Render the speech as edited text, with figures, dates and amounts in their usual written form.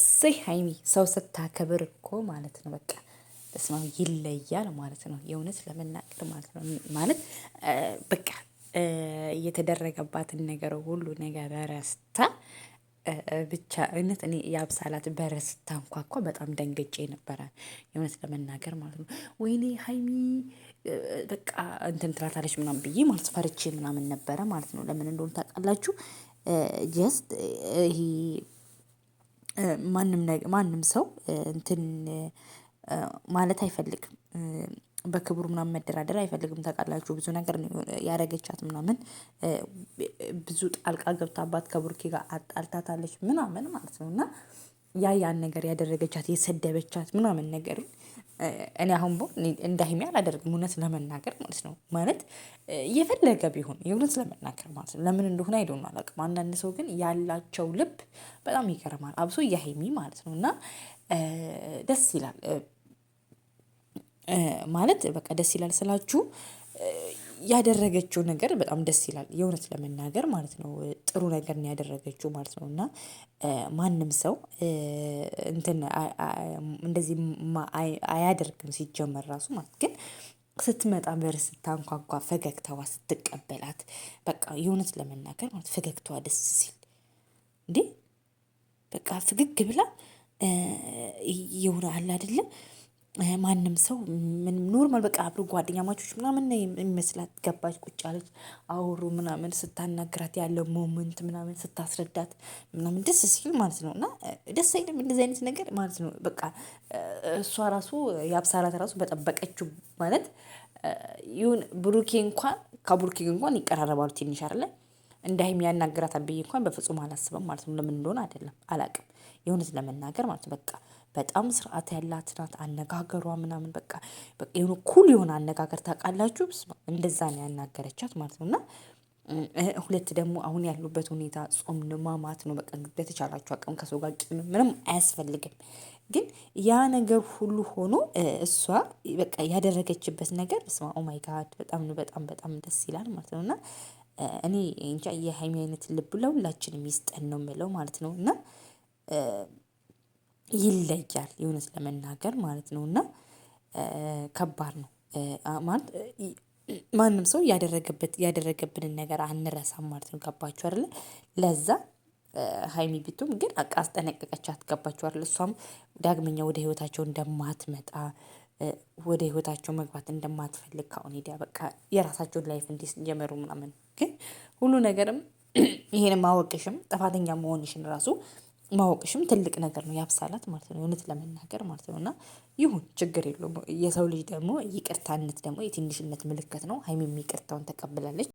እሰይ ሀይሚ ሰው ስታከብር እኮ ማለት ነው በቃ በስመ አብ ይለያል ማለት ነው። የእውነት ለመናገር ማለት ነው ማለት በቃ የተደረገባትን ነገር ሁሉ ነገር ረስታ ብቻ እውነት እኔ ያብሳላት በረስታ እንኳ በጣም ደንግጬ ነበረ የእውነት ለመናገር ማለት ነው። ወይኔ ሀይሚ በቃ እንትን ትላታለች ምናምን ብዬ ማለት ፈርቼ ምናምን ነበረ ማለት ነው። ለምን እንደሆነ ታውቃላችሁ? ጀስት ይሄ ማንም ሰው እንትን ማለት አይፈልግም። በክብሩ ምናምን መደራደር አይፈልግም። ታውቃላችሁ ብዙ ነገር ያደረገቻት ምናምን ብዙ ጣልቃ ገብታባት ከብሩኬ ጋር አጣልታታለች ምናምን ማለት ነው። እና ያን ነገር ያደረገቻት የሰደበቻት ምናምን ነገር እኔ አሁን እንደ ሀይሚ አላደርግም እውነት ለመናገር ማለት ነው። ማለት የፈለገ ቢሆን የእውነት ለመናገር ማለት ነው። ለምን እንደሆነ አይዶን አላውቅም። አንዳንድ ሰው ግን ያላቸው ልብ በጣም ይገርማል። አብሶ የሀይሚ ማለት ነው። እና ደስ ይላል ማለት በቃ ደስ ይላል ስላችሁ ያደረገችው ነገር በጣም ደስ ይላል የእውነት ለመናገር ማለት ነው። ጥሩ ነገር ነው ያደረገችው ማለት ነው። እና ማንም ሰው እንትን እንደዚህ አያደርግም ሲጀመር ራሱ ማለት ግን ስትመጣ በር ስታንኳኳ ፈገግታዋ ስትቀበላት በቃ የእውነት ለመናገር ማለት ፈገግታዋ ደስ ሲል እንዴ በቃ ፍግግ ብላ የሆነ አለ አይደለ ማንም ሰው ምንም ኖርማል በቃ አብሮ ጓደኛ ማቾች ምናምን የሚመስላት ገባች ቁጭ አለች አወሩ ምናምን ስታናግራት ያለው ሞመንት ምናምን ስታስረዳት ምናምን ደስ ሲል ማለት ነው። እና ደስ አይልም እንደዚህ አይነት ነገር ማለት ነው። በቃ እሷ ራሱ ያብሳላት ራሱ በጠበቀችው ማለት ይሁን ብሩኬ እንኳን ከብሩኬ እንኳን ይቀራረባሉ ትንሽ አይደለ እንደ ሀይሚ ያናግራታል ብዬ እንኳን በፍጹም አላስብም ማለት ነው። ለምን እንደሆነ አይደለም አላውቅም። የእውነት ለመናገር ማለት ነው በቃ በጣም ስርዓት ያላት ናት። አነጋገሯ ምናምን በቃ የሆነ ኩል የሆነ አነጋገር ታውቃላችሁ እንደዛ ነው ያናገረቻት ማለት ነው። እና ሁለት ደግሞ አሁን ያሉበት ሁኔታ ጾም ማማት ነው። በቃ በተቻላችሁ አቅም ከሰው ጋር ቂም ምንም አያስፈልግም። ግን ያ ነገር ሁሉ ሆኖ እሷ በቃ ያደረገችበት ነገር በስመ አብ ኦ ማይ ጋድ በጣም ነው በጣም ደስ ይላል ማለት ነው። እና እኔ እንጃ የሀይሚ አይነት ልብ ለሁላችንም ይስጠን ነው የምለው ማለት ነው። እና ይለያል የእውነት ለመናገር ማለት ነው። እና ከባድ ነው ማለት ማንም ሰው ያደረገብንን ነገር አንረሳም ማለት ነው። ገባችሁ አይደለ? ለዛ ሀይሚ ቢቱም ግን አስጠነቀቀቻት። ገባችሁ አይደለ? እሷም ዳግመኛ ወደ ህይወታቸው እንደማትመጣ ወደ ህይወታቸው መግባት እንደማትፈልግ ከአሁን ሄዳ በቃ የራሳቸውን ላይፍ እንዲጀምሩ ምናምን ግን ሁሉ ነገርም ይሄን ማወቅሽም ጥፋተኛ መሆንሽን ራሱ ማወቅሽም ትልቅ ነገር ነው ያብሳላት ማለት ነው። እውነት ለመናገር ማለት ነው። እና ይሁን ችግር የለውም። የሰው ልጅ ደግሞ ይቅርታነት ደግሞ የትንሽነት ምልክት ነው። ሀይሚም ይቅርታውን ተቀብላለች።